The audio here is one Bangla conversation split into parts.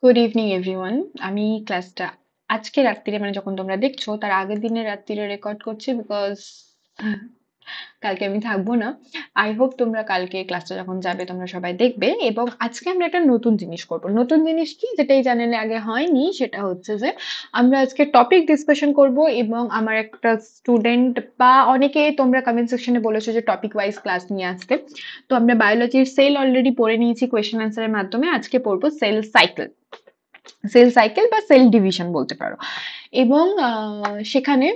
Good evening everyone. আমি ক্লাসটা আজকে রাত্রিরে মানে যখন তোমরা দেখছো তার আগের দিনের রাত্রিরে রেকর্ড করছি বিকজ কালকে আমি থাকবো না। আই হোপ তোমরা কালকে ক্লাসটা যখন যাবে তোমরা সবাই দেখবে। এবং আজকে আমরা একটা নতুন জিনিস করব। নতুন জিনিস কি, যেটা এই চ্যানেলে আগে হয়নি, সেটা হচ্ছে যে আমরা আজকে টপিক ডিসকাশন করব। এবং আমার একটা স্টুডেন্ট বা অনেকে তোমরা কমেন্ট সেকশনে বলেছো যে টপিক ওয়াইজ ক্লাস নিয়ে আসতে। তো আমরা বায়োলজির সেল অলরেডি পড়ে নিয়েছি কোয়েশ্চেন আনসারের মাধ্যমে। আজকে পড়বো সেল সাইকেল। সেল সাইকেল বা সেল ডিভিশন বলতে পারো। এবং সেখানে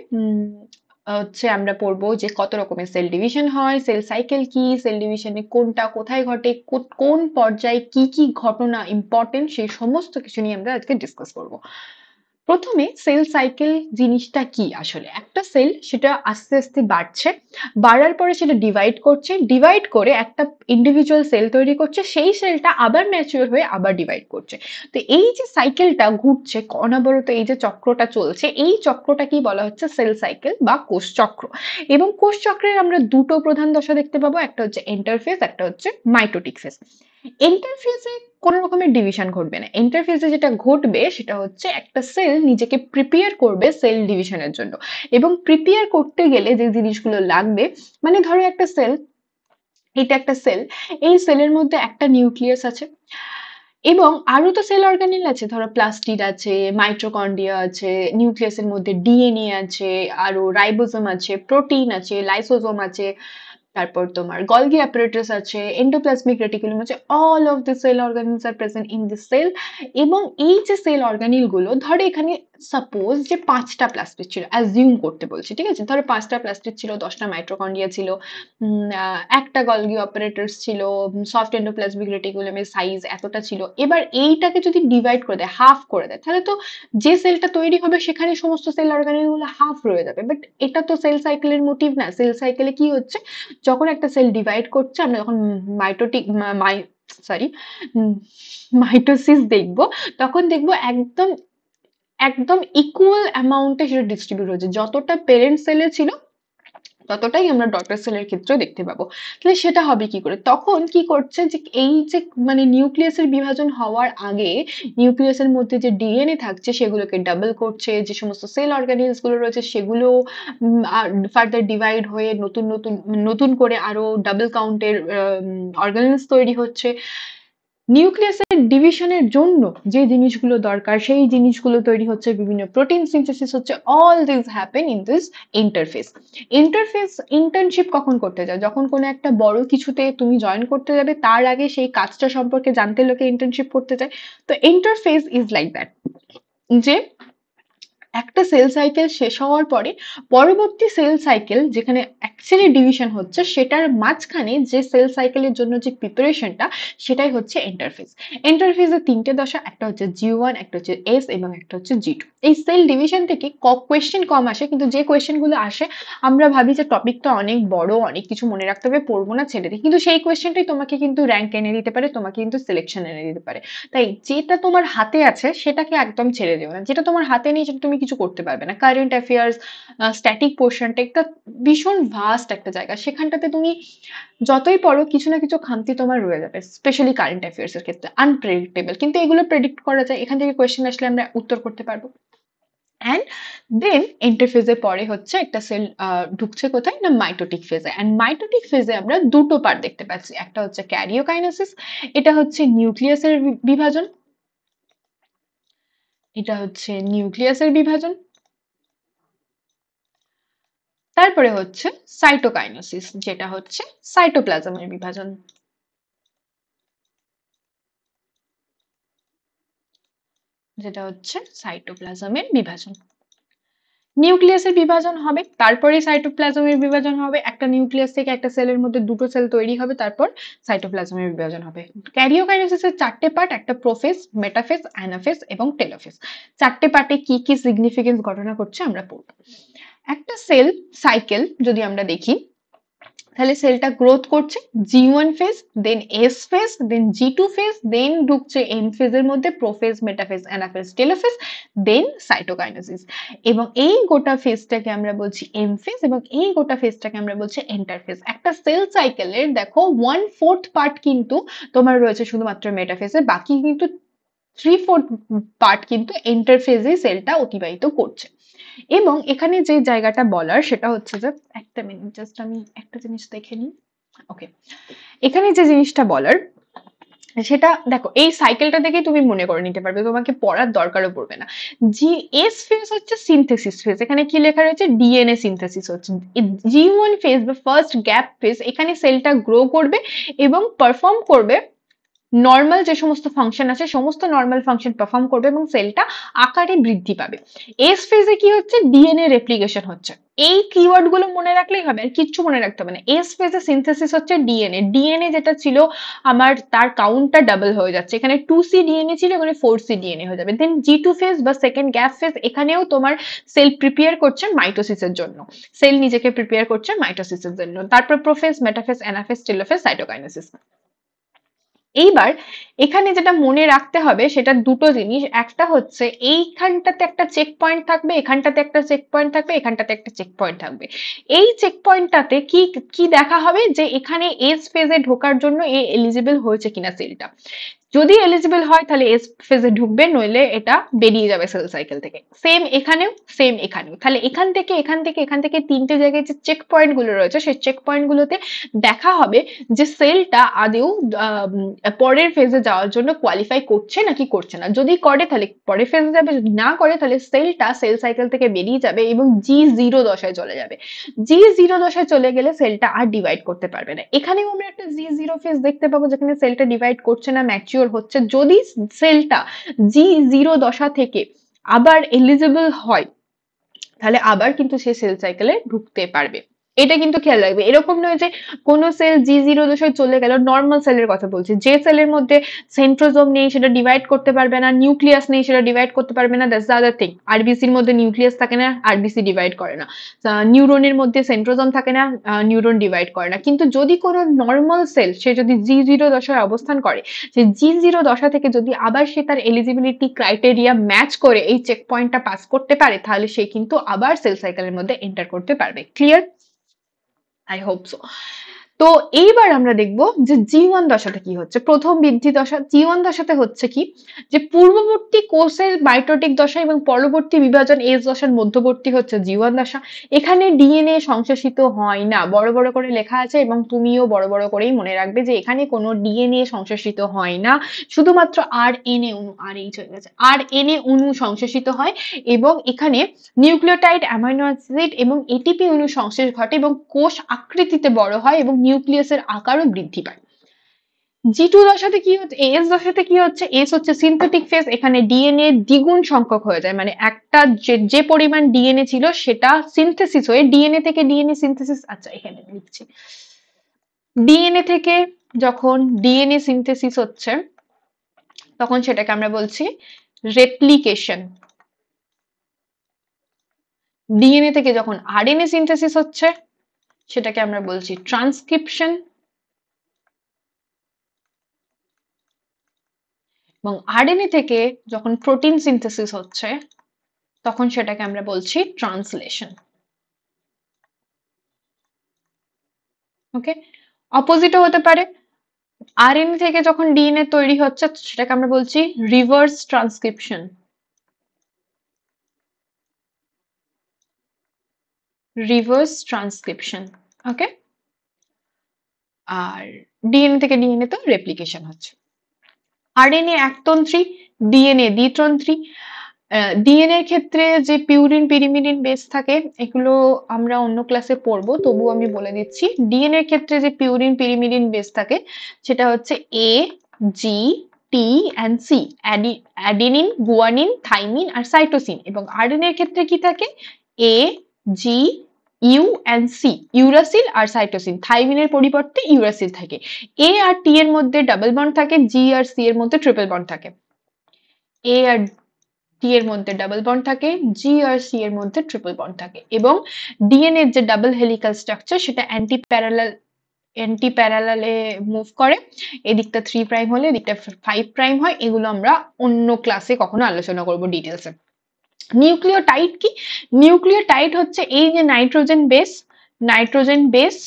হচ্ছে আমরা পড়বো যে কত রকমের সেল ডিভিশন হয়, সেল সাইকেল কি, সেল ডিভিশনে কোনটা কোথায় ঘটে, কোন পর্যায়ে কি কি ঘটনা ইম্পর্টেন্ট, সেই সমস্ত কিছু নিয়ে আমরা আজকে ডিসকাস করবো। প্রথমে সেল সাইকেল জিনিসটা কি, আসলে একটা সেল সেটা আস্তে আস্তে বাড়ছে, বাড়ার পরে সেটা ডিভাইড করছে, ডিভাইড করে একটা ইন্ডিভিজুয়াল সেল তৈরি করছে, সেই সেলটা আবার ম্যাচিওর হয়ে আবার ডিভাইড করছে। তো এই যে সাইকেলটা ঘুরছে অনবরত, এই যে চক্রটা চলছে, এই চক্রটাকেই বলা হচ্ছে সেল সাইকেল বা কোষ চক্র। এবং কোষ চক্রের আমরা দুটো প্রধান দশা দেখতে পাবো, একটা হচ্ছে এন্টারফেজ, একটা হচ্ছে মাইটোটিক ফেজ। ইন্টারফেজে কোনো রকমের ডিভিশন ঘটবে না। ইন্টারফেজে যেটা ঘটবে সেটা হচ্ছে একটা সেল নিজেকে প্রিপেয়ার করবে সেল ডিভিশনের জন্য। এবং প্রিপেয়ার করতে গেলে যে জিনিসগুলো লাগবে, মানে ধরো একটা সেল, এটা একটা সেল, এই সেলের মধ্যে একটা নিউক্লিয়াস আছে এবং আরো তো সেল অর্গানেল আছে, ধরো প্লাস্টিড আছে, মাইটোকন্ড্রিয়া আছে, নিউক্লিয়াসের মধ্যে ডিএনএ আছে, আরো রাইবোজোম আছে, প্রোটিন আছে, লাইসোজোম আছে, তারপর তোমার গলগি অ্যাপারেটাস আছে, এন্ডোপ্লাজমিক রেটিকুলাম আছে। All of the cell organelles are present in this cell. এবং এই যে সেল অর্গানেল গুলো, ধরো এখানে সাপোজ যে 5টা প্লাস্টিড ছিল, অ্যাজিউম করতে বলছি, ঠিক আছে, ধরো 5টা প্লাস্টিড ছিল, 10টা মাইটোকন্ড্রিয়া ছিল, একটা গলগি অপারেটরস ছিল, সফট এন্ডোপ্লাজমিক রেটিকুলামের সাইজ এতটা ছিল। এবার এইটাকে যদি ডিভাইড করে দেয়, হাফ করে দেয়, তাহলে তো যে সেলটা তৈরি হবে সেখানে সমস্ত সেল অর্গানেল গুলো হাফ রয়ে যাবে। বাট এটা তো সেল সাইকেলের মোটিভ না। সেল সাইকেলে কি হচ্ছে, যখন একটা সেল ডিভাইড করছে, আমরা যখন মাইটোটিক সরি মাইটোসিস দেখবো, তখন দেখবো একদম একদম ইকুয়াল অ্যামাউন্টে সেটা ডিস্ট্রিবিউট হচ্ছে। যতটা পেরেন্ট সেলে ছিল ততটাই আমরা ডটার সেলের ক্ষেত্রেও দেখতে পাবো। তাহলে সেটা হবে কি করে, তখন কি করছে যে এই যে মানে নিউক্লিয়াসের বিভাজন হওয়ার আগে নিউক্লিয়াসের মধ্যে যে ডিএনএ থাকছে সেগুলোকে ডাবল করছে, যে সমস্ত সেল অর্গানিলস গুলো রয়েছে সেগুলো ফার্দার ডিভাইড হয়ে নতুন নতুন নতুন করে আরো ডাবল কাউন্টের অর্গানিলস তৈরি হচ্ছে। নিউক্লিয়াসের ডিভিশনের জন্য যে জিনিসগুলো দরকার সেই জিনিসগুলো তৈরি হচ্ছে, বিভিন্ন প্রোটিন সিনথেসিস হচ্ছে। All this happen in this interface. Interface internship কখন করতে যায়, যখন কোনো একটা বড় কিছুতে তুমি জয়েন করতে যাবে, তার আগে সেই কাজটা সম্পর্কে জানতে লোকে ইন্টার্নশিপ করতে যায়। তো ইন্টারফেস ইজ লাইক দ্যাট, যে একটা সেল সাইকেল শেষ হওয়ার পরে পরবর্তী সেল সাইকেল যেখানে অ্যাকচুয়ালি ডিভিশন হচ্ছে, সেটার মাঝখানে যে সেল সাইকেলের জন্য যে প্রিপারেশনটা, সেটাই হচ্ছে ইন্টারফেজ। ইন্টারফেজের 3টে দশা, একটা হচ্ছে জি1, একটা হচ্ছে এস এবং একটা হচ্ছে জি2। এই সেল ডিভিশন থেকে কোয়েশ্চেন কম আসে, কিন্তু যে কোয়েশ্চেন গুলো আসে আমরা ভাবি যে টপিকটা অনেক বড়, অনেক কিছু মনে রাখতে হবে, পড়বো না, ছেড়ে দিই, কিন্তু সেই কোয়েশ্চেনটাই তোমাকে কিন্তু র্যাঙ্ক এনে দিতে পারে, তোমাকে কিন্তু সিলেকশন এনে দিতে পারে। তাই যেটা তোমার হাতে আছে সেটাকে একদম ছেড়ে দিও না, যেটা তোমার হাতে নেই সেটা তুমি কিছু করতে পারবে না। কারেন্ট অ্যাফেয়ার্স, স্ট্যাটিক পোর্শনটা একটা ভীষণ ভাস্ট একটা জায়গা, সেখানটাতে তুমি যতই পড়ো কিছু না কিছু খামতি তোমার রয়ে যাবে, স্পেশালি কারেন্ট অ্যাফেয়ার্স এর ক্ষেত্রে আনপ্রেডিক্টেবল, কিন্তু এগুলো প্রেডিক্ট করা যায়, এখান থেকে কোয়েশ্চেন আসলে আমরা উত্তর করতে পারবো। অ্যান্ড দেন ইন্টারফেজের পরে হচ্ছে একটা সেল ঢুকছে কোথায় না, মাইটোটিক ফেজে। অ্যান্ড মাইটোটিক ফেজে আমরা দুটো পার্ট দেখতে পাচ্ছি, একটা হচ্ছে ক্যারিওকাইনেসিস, এটা হচ্ছে নিউক্লিয়াসের বিভাজন, এটা হচ্ছে নিউক্লিয়াসের বিভাজন। তারপরে হচ্ছে সাইটোকাইনেসিস, যেটা হচ্ছে সাইটোপ্লাজমের বিভাজন, যেটা হচ্ছে সাইটোপ্লাজমের বিভাজন। নিউক্লিয়াসের বিভাজন হবে, তারপরে সাইটোপ্লাজমের বিভাজন হবে, একটা নিউক্লিয়াস থেকে একটা সেলের মধ্যে দুটো সেল তৈরি হবে, তারপর সাইটোপ্লাজমের বিভাজন হবে। ক্যারিওকাইনেসিসের 4টে পার্ট, একটা প্রোফেজ, মেটাফেজ, অ্যানাফেজ এবং টেলোফেজ। 4টে পার্টে কি কি সিগনিফিকেন্স ঘটনা করছে আমরা পড়ব। একটা সেল সাইকেল যদি আমরা দেখি, তাহলে সেলটা গ্রোথ করছে, জি1 ফেজ, দেন এস ফেজ, দেন জি2 ফেজ, দেন ঢুকছে এম ফেজের মধ্যে, প্রোফেজ, মেটাফেজ, অ্যানাফেজ, টেলোফেজ, দেন সাইটোকাইনেসিস। এবং এই গোটা ফেজটাকে আমরা বলছি এম ফেজ, এবং এই গোটা ফেজটাকে আমরা বলছি এন্টারফেজ। একটা সেল সাইকেলের দেখো 1/4 পার্ট কিন্তু তোমার রয়েছে শুধুমাত্র মেটাফেজে, বাকি কিন্তু 3/4 পার্ট কিন্তু ইন্টারফেজে সেলটা অতিবাহিত করছে। এবং এখানে যে জায়গাটা বলার সেটা হচ্ছে যে, একটা মিনিট জাস্ট আমি একটা জিনিস দেখে নিই। ওকে, এখানে যে জিনিসটা বলার সেটা দেখো, এই সাইকেলটা দেখেই তুমি মনে করে নিতে পারবে, তোমাকে পড়ার দরকারও পড়বে না। এস ফেজ হচ্ছে সিনথেসিস ফেজ, এখানে কি লেখা রয়েছে, ডিএনএ সিনথেসিস হচ্ছে। G1 ফেজ বা ফার্স্ট গ্যাপ ফেজ, এখানে সেলটা গ্রো করবে এবং পারফর্ম করবে নর্মাল যে সমস্ত ফাংশন আছে, সমস্ত নর্মাল ফাংশন পারফর্ম করবে এবং সেলটা আকারে বৃদ্ধি পাবে। এস ফেজে কি হচ্ছে, ডিএনএ রেপ্লিকেশন হচ্ছে। এই কিওয়ার্ড গুলো মনে রাখলেই হবে, আর কিচ্ছু মনে রাখতে হবে না। এস ফেজে সিনথেসিস হচ্ছে ডিএনএ, ডিএনএ যেটা ছিল আমার, তার কাউন্টটা ডাবল হয়ে যাচ্ছে। এখানে 2C ডিএনএ ছিল, এখানে 4C ডিএনএ হয়ে যাবে। দেন G2 ফেজ বা সেকেন্ড গ্যাপ ফেজ, এখানেও তোমার সেল প্রিপেয়ার করছে মাইটোসিসের জন্য, সেল নিজেকে প্রিপেয়ার করছে মাইটোসিসের জন্য। তারপর prophase, metaphase, anaphase, telophase, cytokinesis. এইবার এখানে যেটা মনে রাখতে হবে সেটা দুটো জিনিস, একটা হচ্ছে এইখানটাতে একটা চেক পয়েন্ট থাকবে, এখানটাতে একটা চেক পয়েন্ট থাকবে, এখানটাতে একটা চেক পয়েন্ট থাকবে। এই চেক পয়েন্টটাতে কি কি দেখা হবে, যে এখানে এস ফেজে ঢোকার জন্য এ এলিজিবল হয়েছে কিনা সেলটা। যদি এলিজিবল হয় তাহলে এস ফেজে ঢুকবে, নইলে এটা বেরিয়ে যাবে সেল সাইকেল থেকে। সেম এখানেও, সেম এখানেও। তাহলে এখান থেকে এখান থেকে এখান থেকে তিনটে জায়গায় যে চেক পয়েন্ট গুলো রয়েছে, সেই চেক পয়েন্ট গুলোতে দেখা হবে যে সেলটা আদেও পরের ফেজে যাওয়ার জন্য কোয়ালিফাই করছে নাকি করছে না। যদি করে তাহলে পরের ফেজে যাবে, যদি না করে তাহলে সেলটা সেল সাইকেল থেকে বেরিয়ে যাবে এবং G0 দশায় চলে যাবে। G0 দশায় চলে গেলে সেলটা আর ডিভাইড করতে পারবে না। এখানেও আমরা একটা G0 ফেজ দেখতে পাবো, যেখানে সেলটা ডিভাইড করছে না, ম্যাচিওর হচ্ছে। যদি সেলটা G0 দশা থেকে আবার এলিজিবল হয়, তাহলে আবার কিন্তু সে সেল সাইকেলে ঢুকতে পারবে। এটা কিন্তু খেয়াল রাখবে। এরকম নয় যে কোনো সেল G0 দশায় চলে গেল, নর্মাল সেলের কথা বলছি, যে সেলের মধ্যে সেন্ট্রোজোম নেই সেটা ডিভাইড করতে পারবে না, নিউক্লিয়াস নেই সেটা ডিভাইড করতে পারবে না, দ্যাটস দ্য আদার থিং। আরবিসির মধ্যে নিউক্লিয়াস থাকে না, আরবিসি ডিভাইড করে না। নিউরনের মধ্যে সেন্ট্রোজোম থাকে না, নিউরন ডিভাইড করে না। কিন্তু যদি কোনো নর্মাল সেল সে যদি G0 দশায় অবস্থান করে, সে G0 দশা থেকে যদি আবার সে তার এলিজিবিলিটি ক্রাইটেরিয়া ম্যাচ করে এই চেক পয়েন্টটা পাস করতে পারে, তাহলে সে কিন্তু আবার সেল সাইকেলের মধ্যে এন্টার করতে পারবে। ক্লিয়ার? I hope so. তো এইবার আমরা দেখব যে G1 দশাতে কি হচ্ছে। প্রথম বৃদ্ধি দশা G1 দশাতে হচ্ছে কি, যে পূর্ববর্তী কোষের মাইটোটিক দশা এবং পরবর্তী বিভাজন এস দশার মধ্যবর্তী হচ্ছে G1 দশা। এখানে ডিএনএ সংশ্লেষিত হয় না, বড় বড় করে লেখা আছে এবং তুমিও বড় বড় করেই মনে রাখবে যে এখানে কোনো ডিএনএ সংশ্লেষিত হয় না, শুধুমাত্র আরএনএ অণু, আরএইচ হয়ে গেছে, আরএনএ অণু সংশ্লেষিত হয়। এবং এখানে নিউক্লিওটাইড, অ্যামাইনো অ্যাসিড এবং এটিপি অণু সংশ্লেষ ঘটে এবং কোষ আকৃতিতে বড় হয় এবং নিউক্লিয়াসের আকারও বৃদ্ধি পায়। G2 দশাতে কি হচ্ছে, এস দশাতে কি হচ্ছে, এস হচ্ছে সিনথেটিক ফেজ। এখানে ডিএনএ দ্বিগুণ সংখ্যক হয়ে যায়, মানে একটা যে পরিমাণ ডিএনএ ছিল সেটা সিনথেসিস হয়ে, ডিএনএ থেকে ডিএনএ সিনথেসিস, আচ্ছা এখানে লিখছি, ডিএনএ থেকে যখন ডিএনএ সিনথেসিস হচ্ছে তখন সেটাকে আমরা বলছি রেপ্লিকেশন। ডিএনএ থেকে যখন আরএনএ সিনথেসিস হচ্ছে সেটাকে আমরা বলছি ট্রান্সক্রিপশন। এবং আরএনএ থেকে যখন প্রোটিন সিনথেসিস হচ্ছে তখন সেটাকে আমরা বলছি ট্রান্সলেশন। ওকে, অপোজিটও হতে পারে। আরএনএ থেকে যখন ডিএনএ তৈরি হচ্ছে সেটাকে আমরা বলছি reverse transcription. Reverse transcription. Okay, আর ডিএনএ থেকে ডিএনএ তো রেপ্লিকেশন হচ্ছে। আরএনএ একতন্ত্রী, ডিএনএ দ্বিতন্ত্রী। ডিএনএ এর ক্ষেত্রে যে পিউরিন পিরিমিডিন বেস থাকে এগুলো আমরা অন্য ক্লাসে পড়বো, তবু আমি বলে দিচ্ছি। ডিএনএ এর ক্ষেত্রে যে পিউরিন পিরিমিডিন বেস থাকে সেটা হচ্ছে A, G, T and C, adenine, guanine, thymine আর সাইটোসিন। এবং আরএনএ এর ক্ষেত্রে কি থাকে, A, G, U and C, uracil আর সাইটোসিন। থাইমিনের পরিবর্তে ইউরাসিল থাকে। এ আর টি এর মধ্যে ডাবল বন্ড থাকে, জি আর সি এর মধ্যে ট্রিপল বন্ড থাকে। এ আর টি এর মধ্যে ডাবল বন্ড থাকে, জি আর সি এর মধ্যে ট্রিপল বন্ড থাকে। এবং ডিএনএ এর যে ডাবল হেলিক্যাল স্ট্রাকচার সেটা অ্যান্টি প্যারালালে মুভ করে। এদিকটা 3 প্রাইম হলে এদিকটা 5 প্রাইম হয়। এগুলো আমরা অন্য ক্লাসে কখনো আলোচনা করব ডিটেলসে। নিউক্লিওটাইড কি, নিউক্লিওটাইড হচ্ছে এই যে nitrogen base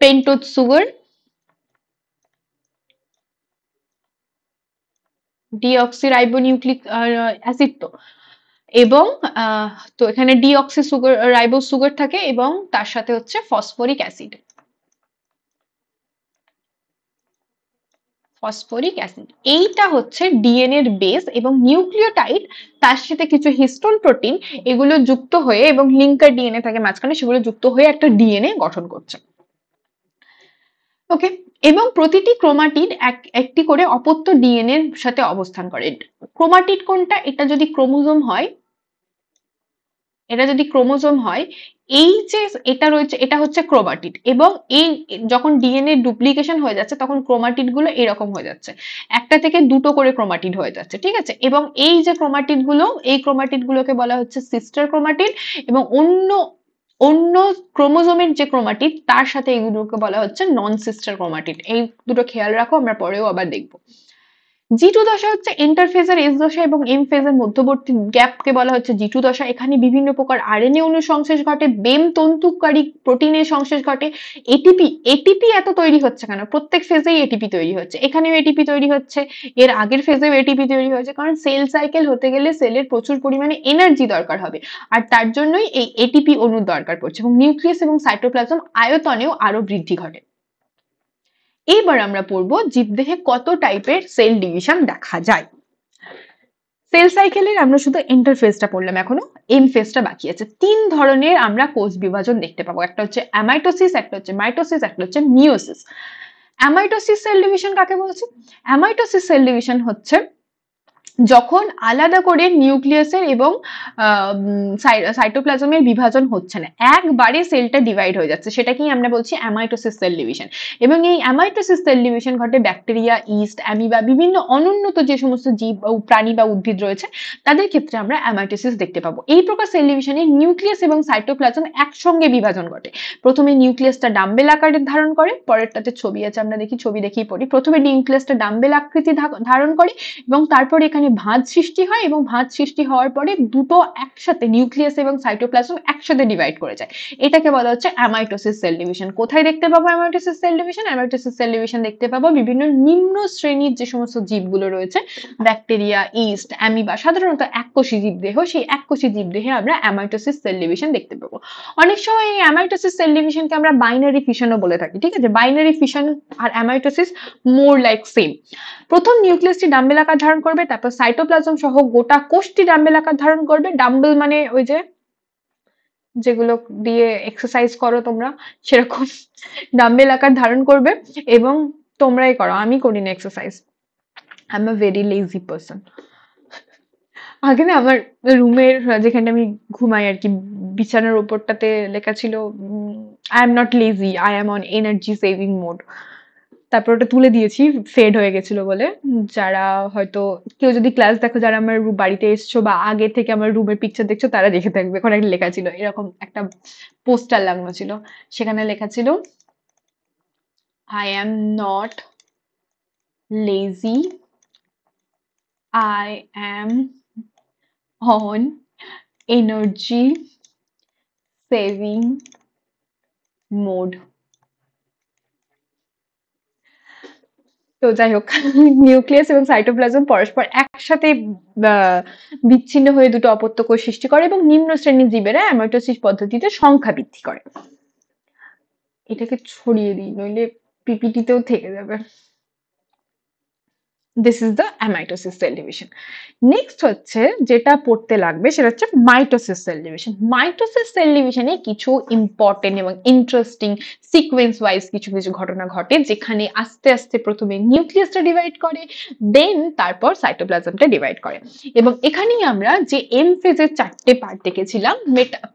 pentose sugar deoxyribonucleic acid তো, এবং তো এখানে ডিঅক্সি সুগার রাইবো সুগার থাকে এবং তার সাথে হচ্ছে ফসফরিক অ্যাসিড। ফসফরিক অ্যাসিড এইটা হচ্ছে ডিএনএ এর বেস, এবং নিউক্লিওটাইড তার সাথে কিছু হিস্টোন প্রোটিন এগুলো যুক্ত হয়ে, এবং লিঙ্কার ডিএনএ থাকে মাঝখানে, সেগুলো যুক্ত হয়ে একটা ডিএনএ গঠন করছে। ওকে, এবং প্রতিটি ক্রোমাটিড একটি করে অপত্য ডিএনএ এর সাথে অবস্থান করে। ক্রোমাটিড কোনটা? এটা যদি ক্রোমোজোম হয়, এটা যদি ক্রোমোজোম হয়, এই যে এটা রয়েছে এটা হচ্ছে ক্রোমাটিড, এবং এই যখন ডিএনএ ডুপ্লিকেশন হয়ে যাচ্ছে তখন ক্রোমাটিড গুলো এরকম হয়ে যাচ্ছে, একটা থেকে দুটো করে ক্রোমাটিড হয়ে যাচ্ছে, ঠিক আছে। এবং এই যে ক্রোমাটিড গুলো, এই ক্রোমাটিড গুলোকে বলা হচ্ছে সিস্টার ক্রোমাটিড, এবং অন্য অন্য ক্রোমোজোমের যে ক্রোমাটিড তার সাথে এগুলোকে বলা হচ্ছে নন সিস্টার ক্রোমাটিড। এই দুটো খেয়াল রাখো, আমরা পরেও আবার দেখবো। জি2 দশা হচ্ছে ইন্টারফেজের এস দশা এবং এম ফেজের মধ্যবর্তী গ্যাপকে বলা হচ্ছে জি2 দশা। এখানে বিভিন্ন প্রকার আরএনএ অণুর সংশ্লেষ ঘটে, বেম তন্তুকারী প্রোটিনের সংশ্লেষ ঘটে। এটিপি এটিপি এত তৈরি হচ্ছে কেন? প্রত্যেক ফেজেই এটিপি তৈরি হচ্ছে, এখানেও এটিপি তৈরি হচ্ছে, এর আগের ফেজেও এটিপি তৈরি হয়েছে, কারণ সেল সাইকেল হতে গেলে সেলের প্রচুর পরিমাণে এনার্জি দরকার হবে, আর তার জন্যই এই এটিপি অণুর দরকার পড়ছে, এবং নিউক্লিয়াস এবং সাইটোপ্লাজম আয়তনেও আরো বৃদ্ধি ঘটে। এবার আমরা পড়বো জীবদেহে কত টাইপের সেল ডিভিশন দেখা যায়। সেল সাইকেলের আমরা শুধু ইন্টারফেসটা পড়লাম, এখনো এম ফেজটা বাকি আছে। তিন ধরনের আমরা কোষ বিভাজন দেখতে পাবো, একটা হচ্ছে অ্যামাইটোসিস, একটা হচ্ছে মাইটোসিস, একটা হচ্ছে মিওসিস। অ্যামাইটোসিস সেল ডিভিশন কাকে বলছে? অ্যামাইটোসিস সেল ডিভিশন হচ্ছে যখন আলাদা করে নিউক্লিয়াসের এবং সাইটোপ্লাজমের বিভাজন হচ্ছে না, একবারে সেলটা ডিভাইড হয়ে যাচ্ছে, সেটাকেই আমরা বলছি অ্যামাইটোসিস সেল ডিভিশন। এবং এই অ্যামাইটোসিস সেল ডিভিশন ঘটে ব্যাকটেরিয়া, ইস্ট, অ্যামিবা, বিভিন্ন অনুন্নত যে সমস্ত জীব প্রাণী বা উদ্ভিদ রয়েছে তাদের ক্ষেত্রে আমরা অ্যামাইটোসিস দেখতে পাবো। এই প্রকার সেল ডিভিশনে নিউক্লিয়াস এবং সাইটোপ্লাজম একসঙ্গে বিভাজন ঘটে। প্রথমে নিউক্লিয়াসটা ডাম্বেল আকারে ধারণ করে, পরেরটাতে ছবি আছে আমরা দেখি, ছবি দেখেই পড়ি। প্রথমে নিউক্লিয়াসটা ডাম্বেল আকৃতি ধারণ করে, এবং তারপর এখানে ভাঁজ সৃষ্টি হয়, এবং ভাঁজ সৃষ্টি হওয়ার পরে দুটো একসাথে নিউক্লিয়াস এবং সাইটোপ্লাজম একসাথে ডিভাইড করে যায়। এটাকে বলা হচ্ছে অ্যামাইটোসিস সেল ডিভিশন। কোথায় দেখতে পাবো amitosis cell division? Amitosis cell division দেখতে পাবো বিভিন্ন নিম্ন শ্রেণীর যে সমস্ত জীবগুলো রয়েছে, ব্যাকটেরিয়া, ইস্ট, অ্যামিবা, সাধারণত এককোষী জীবদেহ, সেই এককোষী জীবদেহে আমরা অ্যামাইটোসিস সেল ডিভিশন দেখতে পাবো। অনেক সময় এই অ্যামাইটোসিস সেল ডিভিশনকে আমরা বাইনারি ফিশনও বলে থাকি, ঠিক আছে। বাইনারি ফিশন আর অ্যামাইটোসিস মোর লাইক সেম। প্রথম নিউক্লিয়াসটি ডাম্বেল আকার ধারণ করবে, তারপর সাইটোপ্লাজম সহ গোটা কোষটি ডাম্বেল আকার ধারণ করবে। ডাম্বেল মানে ওই যে যেগুলো দিয়ে এক্সারসাইজ করো তোমরা, সেরকম ডাম্বেল আকার ধারণ করবে, এবং তোমরাই করো, আমি করি না exercise, I am a very lazy person. আগে না আমার রুমের যেখানে আমি ঘুমাই আর কি, বিছানার ওপরটাতে লেখা ছিল I am not lazy, I am on energy saving mode. তারপর ওটা তুলে দিয়েছি, ফেড হয়ে গেছিল বলে। যারা হয়তো কেউ যদি ক্লাস দেখো, যারা আমার বাড়িতে এসছো বা আগে থেকে আমার রুমের পিকচার দেখছো, তারা দেখে থাকবে, ওখানে একটা লেখা ছিল, এরকম একটা পোস্টার লাগানো ছিল, সেখানে লেখা ছিল I am not lazy, I am on energy saving mode. তো যাই হোক, নিউক্লিয়াস এবং সাইটোপ্লাজম পরস্পর একসাথে বিচ্ছিন্ন হয়ে দুটো অপত্য কোষ সৃষ্টি করে, এবং নিম্ন শ্রেণীর জীবেরা অ্যামাইটোসিস পদ্ধতিতে সংখ্যা বৃদ্ধি করে। এটাকে ছড়িয়ে দিই, নইলে পিপিটিতেও থেকে যাবে। This is the amitosis cell division. Next হচ্ছে যেটা পড়তে লাগবে সেটা হচ্ছে mitosis cell division. Mitosis cell ডিভিশনে কিছু ইম্পর্টেন্ট এবং ইন্টারেস্টিং সিকোয়েন্স ওয়াইজ কিছু কিছু ঘটনা ঘটে, যেখানে আস্তে আস্তে প্রথমে নিউক্লিয়াসটা ডিভাইড করে, দেন তারপর সাইটোপ্লাজমটা ডিভাইড করে। এবং এখানেই আমরা যে এম ফেজের চারটে পার্ট দেখেছিলাম,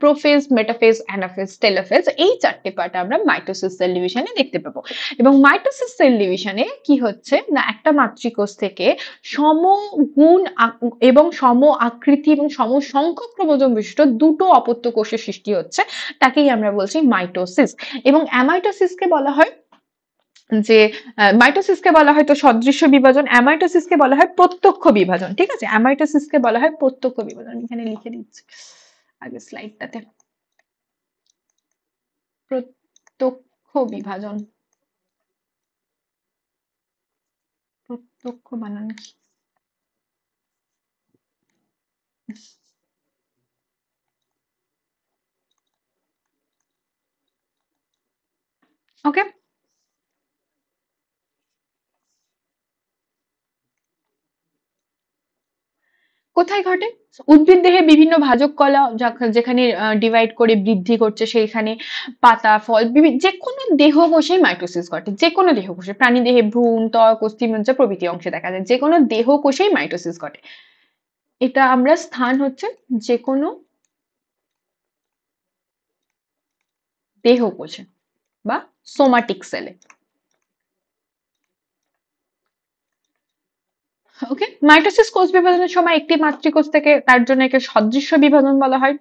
প্রোফেজ, মেটাফেজ, অ্যানাফেজ, টেলোফেজ, এই চারটে পার্ট আমরা মাইটোসিস সেল ডিভিশনে দেখতে পাবো। এবং মাইটোসিস সেল ডিভিশনে কি হচ্ছে না, একটা মাতৃকোষ থেকে সমগুণ এবং সম আকৃতি এবং সম সংখ্যক ক্রোমোজোম বিশিষ্ট দুটো অপত্য কোষের সৃষ্টি হচ্ছে, তাকেই আমরা বলছি মাইটোসিস। এবং অ্যামাইটোসিসকে বলা হয় যে মাইটোসিসকে বলা হয় তো সদৃশ্য বিভাজন, অ্যামাইটোসিসকে বলা হয় প্রত্যক্ষ বিভাজন, ঠিক আছে। অ্যামাইটোসিসকে বলা হয় প্রত্যক্ষ বিভাজন, আমি এখানে লিখে দিচ্ছি আগে স্লাইডটাতে, প্রত্যক্ষ বিভাজন। প্রত্যক্ষ বানান কি? ওকে, কোথায় ঘটে? উদ্ভিদ দেহে বিভিন্ন ভাজক কলা যেখানে ডিভাইড করে বৃদ্ধি করছে, সেইখানে পাতা, ফল, যে কোনো দেহ কোষেই মাইটোসিস ঘটে। যে কোনো দেহ কোষে, প্রাণী দেহে ভ্রূণ, ত্বক, অস্থিমজ্জা প্রভৃতি অংশে দেখা যায়। যে কোনো দেহ কোষেই মাইটোসিস ঘটে। এটা আমরা স্থান হচ্ছে যে কোনো দেহ কোষে বা সোমাটিক সেলে। ওকে, মাইটোসিস কোষ বিভাজনের সময় একটি মাতৃকোষ থেকে তার জন্য একে সদৃশ্য বিভাজন বলা হয়।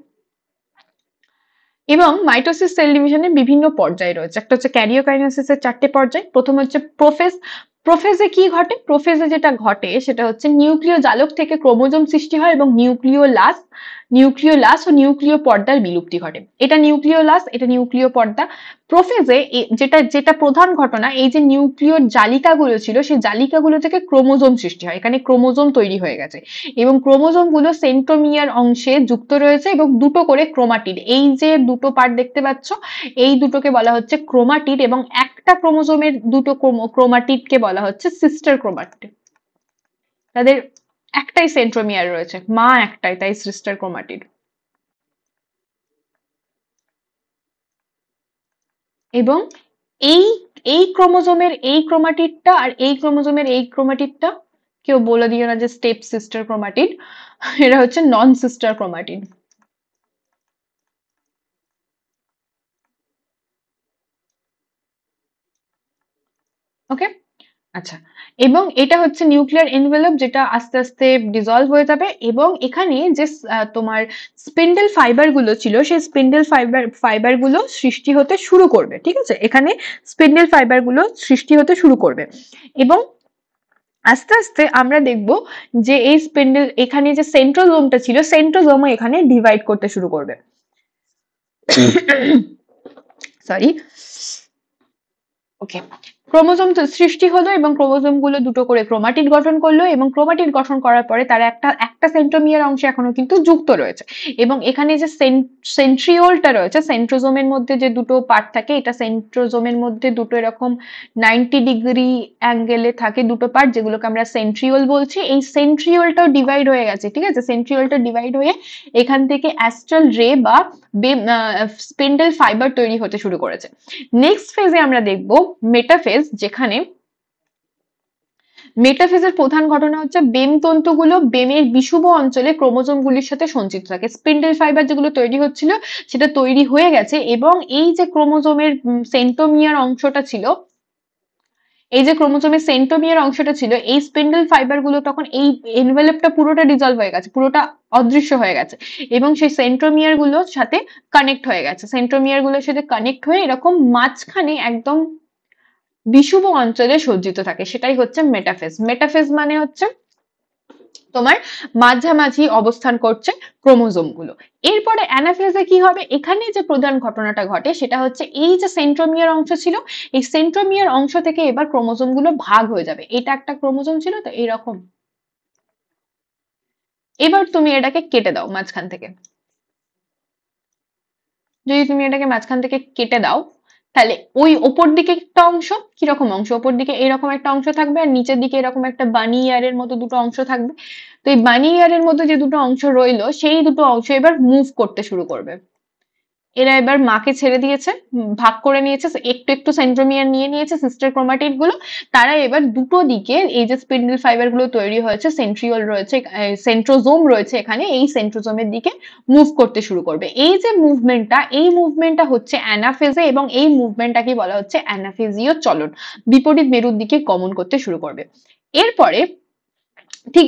এবং মাইটোসিস সেল ডিভিশনের বিভিন্ন পর্যায় রয়েছে। একটা হচ্ছে ক্যারিওকাইনেসিসের 4টে পর্যায়। প্রথম হচ্ছে প্রোফেজ। প্রোফেজে কি ঘটে? প্রোফেজে যেটা ঘটে সেটা হচ্ছে নিউক্লিয় জালক থেকে ক্রোমোজোম সৃষ্টি হয় এবং নিউক্লিওলাস ও নিউক্লিয় পর্দার বিলুপ্তি ঘটে। এটা নিউক্লিওলাস, এটা নিউক্লিয় পর্দা। প্রোফেজে যেটা যেটা প্রধান ঘটনা, এই যে নিউক্লিয় জালিকাগুলো ছিল সেই জালিকাগুলো থেকে ক্রোমোজোম সৃষ্টি হয়। এখানে ক্রোমোজোম তৈরি হয়ে গেছে এবং ক্রোমোজোম গুলো সেন্ট্রোমিয়ার অংশে যুক্ত রয়েছে এবং দুটো করে ক্রোমাটিড। এই যে দুটো পার্ট দেখতে পাচ্ছ, এই দুটোকে বলা হচ্ছে ক্রোমাটিড এবং একটা ক্রোমোজোমের দুটো ক্রোমাটিডকে বলা হচ্ছে সিস্টার ক্রোমাটিড। তাদের একটাই সেন্ট্রোমিয়ার রয়েছে, মা একটাই, তাই সিস্টার ক্রোমাটিড। এবং এই এই ক্রোমোজোমের এই ক্রোমাটিডটা আর এই ক্রোমোজোমের এই ক্রোমাটিডটা, কেউ বলে দিও না যে স্টেপ সিস্টার ক্রোমাটিড, এরা হচ্ছে নন সিস্টার ক্রোমাটিড। ওকে, আচ্ছা। এবং এটা হচ্ছে নিউক্লিয়ার এনভেলপ, যেটা আস্তে আস্তে ডিজলভ হয়ে যাবে এবং এখানে যে তোমার স্পিন্ডেল ফাইবার গুলো ছিল সেই স্পিন্ডেল ফাইবার গুলো সৃষ্টি হতে শুরু করবে। ঠিক আছে, এখানে স্পিন্ডেল ফাইবার গুলো সৃষ্টি হতে শুরু করবে এবং আস্তে আস্তে আমরা দেখব যে এই স্পিন্ডেল, এখানে যে সেন্ট্রোজোমটা ছিল সেন্ট্রোজোমও এখানে ডিভাইড করতে শুরু করবে। সরি। ওকে, ক্রোমোজোম সৃষ্টি হলো এবং ক্রোমোজোম গুলো দুটো করে ক্রোমাটিড গঠন করলো এবং ক্রোমাটিড গঠন করার পরে তারা একটা একটা সেন্ট্রোমিয়ার অংশে এখনো কিন্তু যুক্ত রয়েছে এবং এখানে যে সেন্ট্রিওলটা রয়েছে, সেন্ট্রোজোমের মধ্যে যে দুটো পার্ট থাকে, এটা সেন্ট্রোজোমের মধ্যে দুটো এরকম 90 ডিগ্রি অ্যাঙ্গেলে থাকে দুটো পার্ট, যেগুলোকে আমরা সেন্ট্রিওল বলছি। এই সেন্ট্রিওলটাও ডিভাইড হয়ে গেছে। ঠিক আছে, সেন্ট্রিওলটা ডিভাইড হয়ে এখান থেকে অ্যাস্ট্রাল রে বা স্পিন্ডেল ফাইবার তৈরি হতে শুরু করেছে। নেক্সট ফেজে আমরা দেখব মেটাফেজ, যেখানে মেটাফেজের প্রধান ঘটনা হচ্ছে বেম তন্তুগুলো বেমের বিষুব অঞ্চলে ক্রোমোজোমগুলির সাথে সঞ্চিত থাকে। স্পিন্ডেল ফাইবার যেগুলো তৈরি হচ্ছিল সেটা তৈরি হয়ে গেছে এবং এই যে ক্রোমোজোমের সেন্টোমিয়ার অংশটা ছিল, এই যে ক্রোমোজোমের সেন্টোমিয়ার অংশটা ছিল, এই স্পিন্ডেল ফাইবার গুলো তখন এই এনভেলপটা পুরোটা ডিজলভ হয়ে গেছে, পুরোটা অদৃশ্য হয়ে গেছে এবং সেই সেন্ট্রোমিয়ার গুলোর সাথে কানেক্ট হয়ে গেছে। সেন্ট্রোমিয়ার গুলোর সাথে কানেক্ট হয়ে এরকম মাঝখানে একদম বিষুব অঞ্চলে সজ্জিত থাকে, সেটাই হচ্ছে মেটাফেজ। মেটাফেজ মানে হচ্ছে তোমার মাঝামাঝি অবস্থান করছে ক্রোমোজোম গুলো। এরপরে অ্যানাফেজে কি হবে? এখানে যে প্রধান ঘটনাটা ঘটে সেটা হচ্ছে এই যে সেন্ট্রোমিয়ার অংশ ছিল, এই সেন্ট্রোমিয়ার অংশ থেকে এবার ক্রোমোজোম গুলো ভাগ হয়ে যাবে। এটা একটা ক্রোমোজোম ছিল তো এইরকম, এবার তুমি এটাকে কেটে দাও মাঝখান থেকে। যদি তুমি এটাকে মাঝখান থেকে কেটে দাও, তাহলে ওই ওপর দিকে একটা অংশ, কিরকম অংশ? ওপর দিকে এরকম একটা অংশ থাকবে আর নিচের দিকে এরকম একটা বানি ইয়ারের মতো দুটো অংশ থাকবে। তো এই বানি ইয়ারের মধ্যে যে দুটো অংশ রইলো সেই দুটো অংশ এবার মুভ করতে শুরু করবে। এরা এবার মাকে ছেড়ে দিয়েছে, ভাগ করে নিয়েছে, একটু একটু সেন্ট্রোমিয়ার নিয়ে নিয়েছে সিস্টার ক্রোমাটিড গুলো। তারা এবার দুটো দিকে এই যে স্পিন্ডল ফাইবার গুলো তৈরি হয়েছে, সেন্ট্রিওল রয়েছে, সেন্ট্রোজোম রয়েছে এখানে, এই সেন্ট্রোজোমের দিকে মুভ করতে শুরু করবে। এই যে মুভমেন্টটা, এই মুভমেন্টটা হচ্ছে অ্যানাফেজে এবং এই মুভমেন্টটাকে বলা হচ্ছে অ্যানাফেজীয় চলন। বিপরীত মেরুর দিকে গমন করতে শুরু করবে। এরপরে ঠিক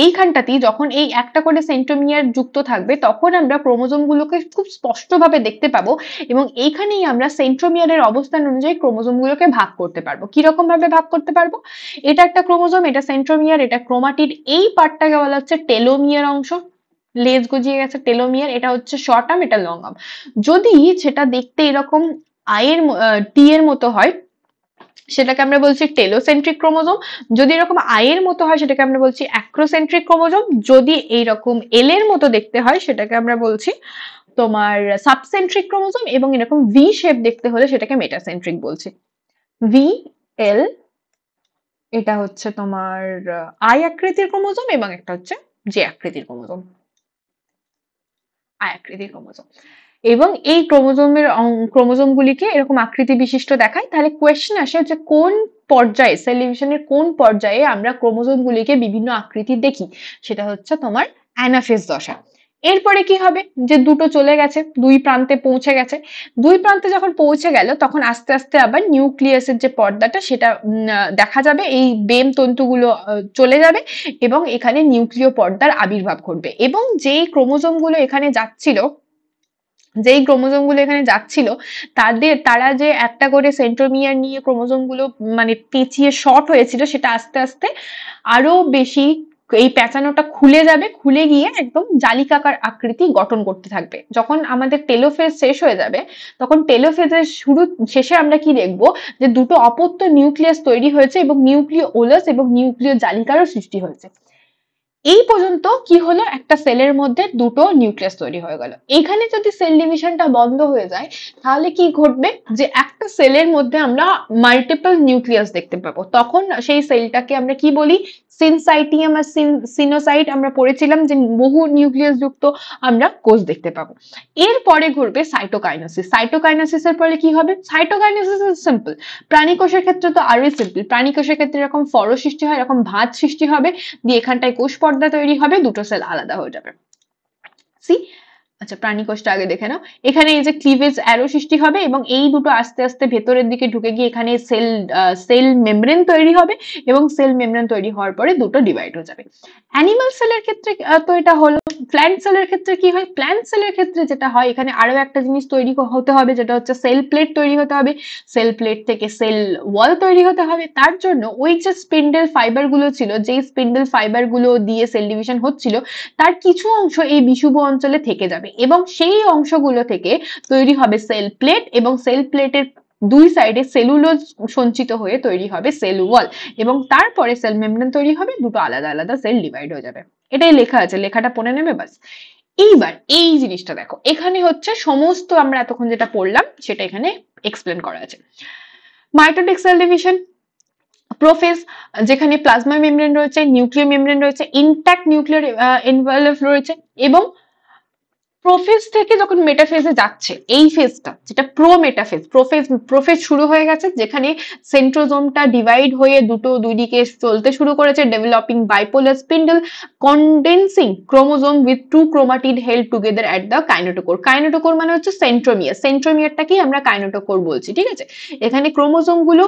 এইখানটাতেই যখন এই একটা করে সেন্ট্রোমিয়ার যুক্ত থাকবে তখন আমরা ক্রোমোজোম গুলোকে খুব স্পষ্টভাবে দেখতে পাবো এবং এইখানেই আমরা সেন্ট্রোমিয়ারের অবস্থান অনুযায়ী ক্রোমোজোম গুলোকে ভাগ করতে পারবো। কিরকম ভাবে ভাগ করতে পারবো? এটা একটা ক্রোমোজোম, এটা সেন্ট্রোমিয়ার, এটা ক্রোমাটিড, এই পার্টটাকে বলা হচ্ছে টেলোমিয়ার অংশ। লেজ গজিয়ে গেছে, টেলোমিয়ার। এটা হচ্ছে শর্ট আর্ম, এটা লং আর্ম। যদি সেটা দেখতে এরকম টি এর মতো হয়, সেটাকে আমরা বলছি টেলোসেন্ট্রিক ক্রোমোজোম। যদি এরকম আই এর মতো হয় সেটাকে আমরা বলছি অ্যাক্রোসেন্ট্রিক ক্রোমোজোম। যদি এইরকম এল এর মতো দেখতে হয় সেটাকে আমরা বলছি তোমার সাবসেন্ট্রিক ক্রোমোজোম, এবং এরকম ভি শেপ দেখতে হলে সেটাকে মেটাসেন্ট্রিক বলছি। ভি এল, এটা হচ্ছে তোমার আই আকৃতির ক্রোমোজোম, এবং একটা হচ্ছে জে আকৃতির ক্রোমোজোম, আই আকৃতির ক্রোমোজোম। এবং এই ক্রোমোজোম গুলিকে এরকম আকৃতি বিশিষ্ট দেখায়। তাহলে কোয়েশ্চেন আসে যে কোন পর্যায়ে, সেল ডিভিশনের কোন পর্যায়ে আমরা ক্রোমোজোম গুলিকে বিভিন্ন আকৃতি দেখি, সেটা হচ্ছে তোমার অ্যানাফেজ দশা। এরপরে কি হবে, যে দুটো চলে গেছে, দুই প্রান্তে পৌঁছে গেছে, দুই প্রান্তে যখন পৌঁছে গেল তখন আস্তে আস্তে আবার নিউক্লিয়াসের যে পর্দাটা সেটা দেখা যাবে, এই বেম তন্তুগুলো চলে যাবে এবং এখানে নিউক্লিয় পর্দার আবির্ভাব ঘটবে। এবং যেই ক্রোমোজোম গুলো এখানে যাচ্ছিল, তারা যে একটা করে সেন্ট্রোমিয়ার নিয়ে ক্রোমোজোম গুলো মানে পেঁচিয়ে শর্ট হয়েছিল, সেটা আস্তে আস্তে আরো বেশি এই প্যাঁচানোটা খুলে যাবে, খুলে গিয়ে একদম জালিকাকার আকৃতি গঠন করতে থাকবে। যখন আমাদের টেলোফেজ শেষ হয়ে যাবে, তখন টেলোফেজের শেষে আমরা কি দেখবো, যে দুটো অপত্য নিউক্লিয়াস তৈরি হয়েছে এবং নিউক্লিয় ওলাস এবং নিউক্লিয় জালিকারও সৃষ্টি হয়েছে। এই পর্যন্ত কি হলো, একটা সেলের মধ্যে দুটো নিউক্লিয়াস তৈরি হয়ে গেল। এখানে যদি সেল ডিভিশনটা বন্ধ হয়ে যায়, তাহলে কি ঘটবে, যে একটা সেলের মধ্যে আমরা মাল্টিপল নিউক্লিয়াস দেখতে পাবো। তখন সেই সেলটাকে আমরা কি বলি, সিনসাইটিয়াম আর সিনোসাইট আমরা পড়েছিলাম যে বহু নিউক্লিয়াস যুক্ত আমরা কোষ দেখতে পাবো। এরপরে ঘটবে সাইটোকাইনেসিস। সাইটোকাইনেসিসের পরে কি হবে, সাইটোকাইনেসিস ইজ সিম্পল। প্রাণী কোষের ক্ষেত্রে তো আরোই সিম্পল। প্রাণী কোষের ক্ষেত্রে এরকম ফর সৃষ্টি হয়, এরকম ভাঁজ সৃষ্টি হবে, দিয়ে এখানটায় কোষ পর্দা তৈরি হবে, দুটো সেল আলাদা হয়ে যাবে। সি, আচ্ছা প্রাণী কোষটা আগে দেখে নাও। এখানে এই যে ক্লিভেজ অ্যারো সৃষ্টি হবে এবং এই দুটো আস্তে আস্তে ভেতরের দিকে ঢুকে গিয়ে এখানে সেল মেমব্রেন তৈরি হবে, এবং সেল মেমব্রেন তৈরি হওয়ার পরে দুটো ডিভাইড হয়ে যাবে। অ্যানিমাল সেলের ক্ষেত্রে তো এটা হলো। প্ল্যান্ট সেলের ক্ষেত্রে কি হয়, প্ল্যান্ট সেলের ক্ষেত্রে যেটা হয়, এখানে আরো একটা জিনিস তৈরি হতে হবে, যেটা হচ্ছে সেল প্লেট তৈরি হতে হবে। সেল প্লেট থেকে সেল ওয়াল তৈরি হতে হবে। তার জন্য ওই যে স্পিন্ডেল ফাইবার গুলো ছিল, যেই স্পিন্ডেল ফাইবার গুলো দিয়ে সেল ডিভিশন হচ্ছিল, তার কিছু অংশ এই বিষুব অঞ্চলে থেকে যাবে, এবং সেই অংশগুলো থেকে তৈরি হবে সেল প্লেট, এবং সেল প্লেটের দুই সাইডে সেলুলোজ সঞ্চিত হয়ে তৈরি হবে সেল ওয়াল, এবং তারপরে সেল মেমব্রেন তৈরি হবে, দুটো আলাদা আলাদা সেল ডিভাইড হয়ে যাবে। এটাই লেখা আছে, লেখাটা পড়ে নেবে বাস। এইবার এই জিনিসটা দেখো, এখানে হচ্ছে সমস্ত আমরা এতক্ষণ যেটা পড়লাম সেটা এখানে এক্সপ্লেন করা আছে। মাইটোটিক সেল ডিভিশন, প্রোফেজ, যেখানে প্লাজমা মেমব্রেন রয়েছে, নিউক্লিয়ার মেমব্রেন রয়েছে, ইনট্যাক্ট নিউক্লিয়ার এনভেলপ রয়েছে, এবং প্রোফেজ থেকে যখন মেটাফেজে যাচ্ছে, এই ফেজটা যেটা প্রো মেটাফেজ, প্রোফেজ শুরু হয়ে গেছে, যেখানে সেন্ট্রোজোমটা ডিভাইড হয়ে দুই দিকে চলতে শুরু করেছে, developing bipolar spindle, condensing chromosome with two chromatid held together at the kinetochore. Kinetochore মানে হচ্ছে সেন্ট্রোমিয়ার, সেন্ট্রোমিয়ারটাকেই আমরা কাইনেটোকোর বলছি, ঠিক আছে। এখানে ক্রোমোজোম গুলো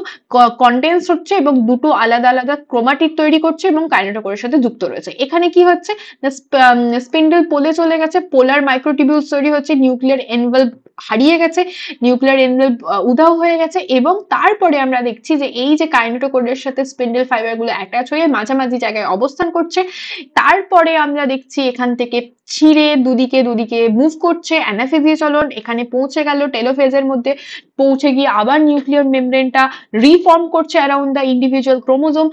কন্ডেন্স হচ্ছে এবং দুটো আলাদা আলাদা ক্রোমাটিড তৈরি করছে এবং কাইনেটোকোরের সাথে যুক্ত রয়েছে। এখানে কি হচ্ছে, স্পিন্ডল পোলে চলে গেছে, পোলার মাইক্রোটিবিউলস তৈরি হচ্ছে, নিউক্লিয়ার এনভেলপ হারিয়ে গেছে, নিউক্লিয়ার এনভেলপ উধাও হয়ে গেছে, এবং তারপরে আমরা দেখছি যে এই যে কাইনেটোকোরের সাথে স্পিন্ডল ফাইবার গুলো অ্যাটাচ হয়ে মাঝামাঝি জায়গায় অবস্থান করছে। তারপরে আমরা দেখছি এখান থেকে ছিঁড়ে দুদিকে দুদিকে মুভ করছে, অ্যানাফেজীয় চলন, এখানে পৌঁছে গেল টেলোফেজের মধ্যে, পৌঁছে গিয়ে আবার নিউক্লিয়ার মেমব্রেনটা রিফর্ম করছে around the individual chromosome,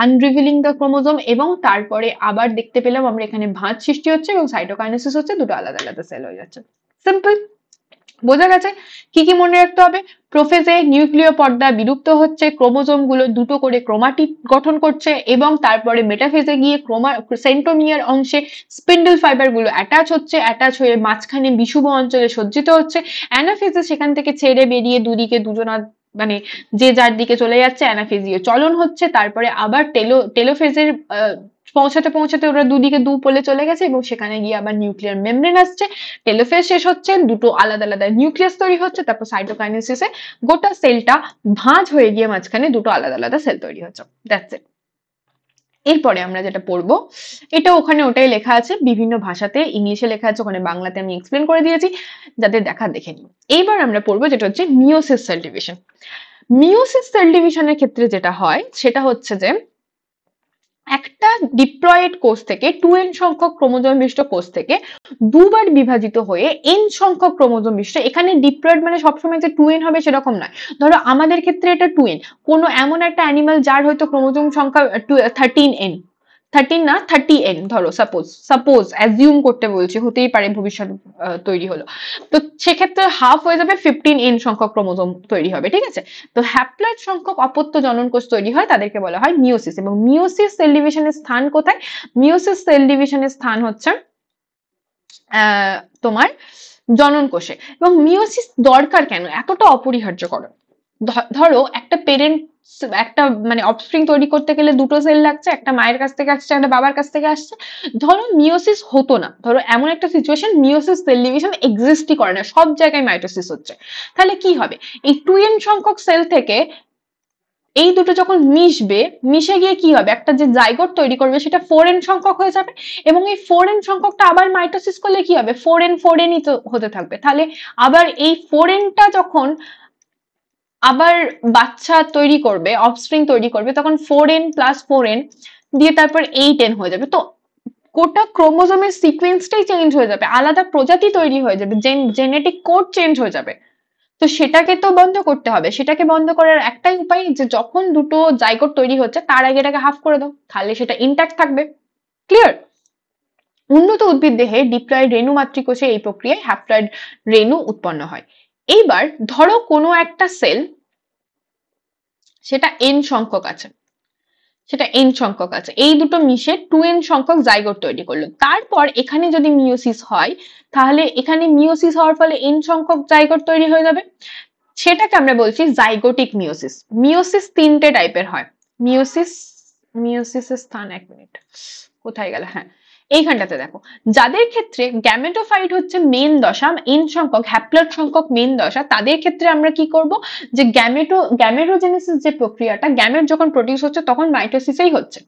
unravelling the chromosome, এবং তারপরে আবার দেখতে পেলাম আমরা এখানে ভাঁজ সৃষ্টি হচ্ছে এবং সাইটোকাইনেসিস হচ্ছে, দুটো আলাদা আলাদা সেল হয়ে যাচ্ছে। সিম্পল, বোঝা গেছে। কি কি মনে রাখতে হবে, প্রোফেজে নিউক্লিয় পর্দা বিলুপ্ত হচ্ছে, ক্রোমোজোম গুলো দুটো করে ক্রোমাটিড গঠন করছে, এবং তারপরে মেটাফেজে গিয়ে সেন্ট্রোমিয়ার অংশে স্পিন্ডল ফাইবার গুলো অ্যাটাচ হয়ে মাঝখানে বিষুব অঞ্চলে সজ্জিত হচ্ছে। অ্যানাফেজে সেখান থেকে ছেড়ে বেরিয়ে দুদিকে দুজনা মানে যে যার দিকে চলে যাচ্ছে, অ্যানাফেজীয় চলন হচ্ছে। তারপরে আবার টেলোফেজের পৌঁছাতে পৌঁছাতে ওরা দুদিকে দু পোলে চলে গেছে, এবং সেখানে গিয়ে আবার নিউক্লিয়ার মেমব্রেন আসছে, টেলোফেজ শেষ হচ্ছে, দুটো আলাদা আলাদা নিউক্লিয়াস তৈরি হচ্ছে, তারপর সাইটোকাইনেসিসে গোটা সেলটা ভাঁজ হয়ে গিয়ে মাঝখানে দুটো আলাদা আলাদা সেল তৈরি হচ্ছে। That's it. এরপরে আমরা যেটা পড়বো, এটা ওখানে ওটাই লেখা আছে, বিভিন্ন ভাষাতে, ইংলিশে লেখা আছে, ওখানে বাংলাতে আমি এক্সপ্লেন করে দিয়েছি, যাদের দেখা দেখে নিন। এইবার আমরা পড়বো যেটা হচ্ছে meiosis cell division. Meiosis cell ডিভিশনের ক্ষেত্রে যেটা হয় সেটা হচ্ছে যে একটা ডিপ্লয়েড কোষ থেকে 2n সংখ্যক ক্রোমোজোম বিশিষ্ট কোষ থেকে দুবার বিভাজিত হয়ে n সংখ্যক ক্রোমোজোম বিশিষ্ট, এখানে ডিপ্লয়েড মানে সবসময় যে 2n হবে সেরকম নয়, ধরো আমাদের ক্ষেত্রে এটা 2n, কোনো এমন একটা অ্যানিমাল যার হয়তো ক্রোমোজোম সংখ্যা 13n, 13 না 30n, ধরো সাপোজ অ্যাজিউম করতে বলছি, হতেই পারে ভবিষ্যৎ তৈরি হলো, তো সেক্ষেত্রে হাফ হয়ে যাবে 15n সংখ্যক ক্রোমোজোম তৈরি হবে, ঠিক আছে। তো হ্যাপ্লয়েড সংখ্যক অপত্য জনন কোষ তৈরি হয়, তাদেরকে বলা হয় মিওসিস। এবং মিওসিস সেল ডিভিশনের স্থান কোথায়? মিওসিস সেল ডিভিশনের স্থান হচ্ছে তোমার জনন কোষে। এবং মিওসিস দরকার কেন, এতটা অপরিহার্য করো? ধরো একটা পেরেন্ট, একটা মানে অফস্প্রিং তৈরি করতে গেলে দুটো সেল লাগছে, একটা মায়ের কাছ থেকে আসছে, একটা বাবার কাছ থেকে আসছে। ধরো মিওসিস হতো না, ধরো এমন একটা সিচুয়েশন মিওসিস সেল ডিভিশন এক্সিস্টই করে না, সব জায়গায় মাইটোসিস হচ্ছে, তাহলে কি হবে? এই 2n সংখ্যক সেল থেকে এই দুটো যখন মিশবে, মিশে গিয়ে কি হবে, একটা যে জাইগোট তৈরি করবে সেটা 4n সংখ্যক হয়ে যাবে, এবং এই 4n সংখ্যকটা আবার মাইটোসিস করলে কি হবে, 4n ই তো হতে থাকবে। তাহলে আবার এই 4nটা যখন আবার বাচ্চা তৈরি করবে, অফস্প্রিং তৈরি করবে, তখন 4n প্লাস 4n দিয়ে তারপর 8n হয়ে যাবে। তো গোটা ক্রোমোজোমের সিকোয়েন্সটাই চেঞ্জ হয়ে যাবে, আলাদা প্রজাতি তৈরি হয়ে যাবে, জেনেটিক কোড চেঞ্জ হয়ে যাবে। তো সেটাকে তো বন্ধ করতে হবে, সেটাকে বন্ধ করার একটাই উপায় যে যখন দুটো জাইগোট তৈরি হচ্ছে তার আগে এটাকে হাফ করে দাও, তাহলে সেটা ইনট্যাক্ট থাকবে। ক্লিয়ার? উন্নত উদ্ভিদ দেহে ডিপ্লয়েড রেণু মাতৃকোষে এই প্রক্রিয়ায় হ্যাপ্লয়েড রেণু উৎপন্ন হয়। এইবার ধরো কোনো একটা সেল, সেটা n সংখ্যক আছে, এই দুটো মিশে 2n সংখ্যক জাইগোট তৈরি করলো, তারপর এখানে যদি মিওসিস হয়, তাহলে এখানে মিওসিস হওয়ার ফলে n সংখ্যক জাইগোট তৈরি হয়ে যাবে, সেটাকে আমরা বলছি জাইগোটিক মিওসিস। মিওসিস তিনটে টাইপের হয়। মিওসিসের স্থান, এক মিনিট, কোথায় গেল, হ্যাঁ এইখানটাতে দেখো, যাদের ক্ষেত্রে গ্যামেটোফাইট হচ্ছে মেন দশা, n সংখ্যক হ্যাপ্লয়েড সংখ্যক মেন দশা, তাদের ক্ষেত্রে আমরা কি করব, যে গ্যামেটোজেনেসিস যে প্রক্রিয়াটা, গ্যামেট যখন প্রডিউস হচ্ছে তখন মাইটোসিসেই হচ্ছে,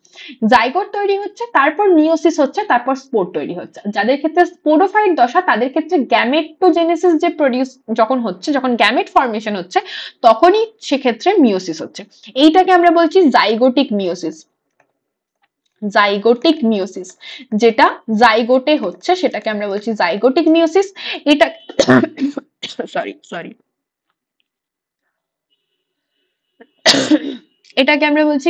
জাইগোট তৈরি হচ্ছে, তারপর মিওসিস হচ্ছে, তারপর স্পোর তৈরি হচ্ছে। যাদের ক্ষেত্রে স্পোরোফাইট দশা, তাদের ক্ষেত্রে গ্যামেটোজেনেসিস যে প্রডিউস যখন হচ্ছে, যখন গ্যামেট ফর্মেশন হচ্ছে, তখনই সেক্ষেত্রে মিওসিস হচ্ছে। এইটাকে আমরা বলছি জাইগোটিক মিওসিস। জাইগোটিক মিওসিস, যেটা জাইগোটে হচ্ছে সেটাকে আমরা বলছি জাইগোটিক মিওসিস। এটা সরি এটাকে আমরা বলছি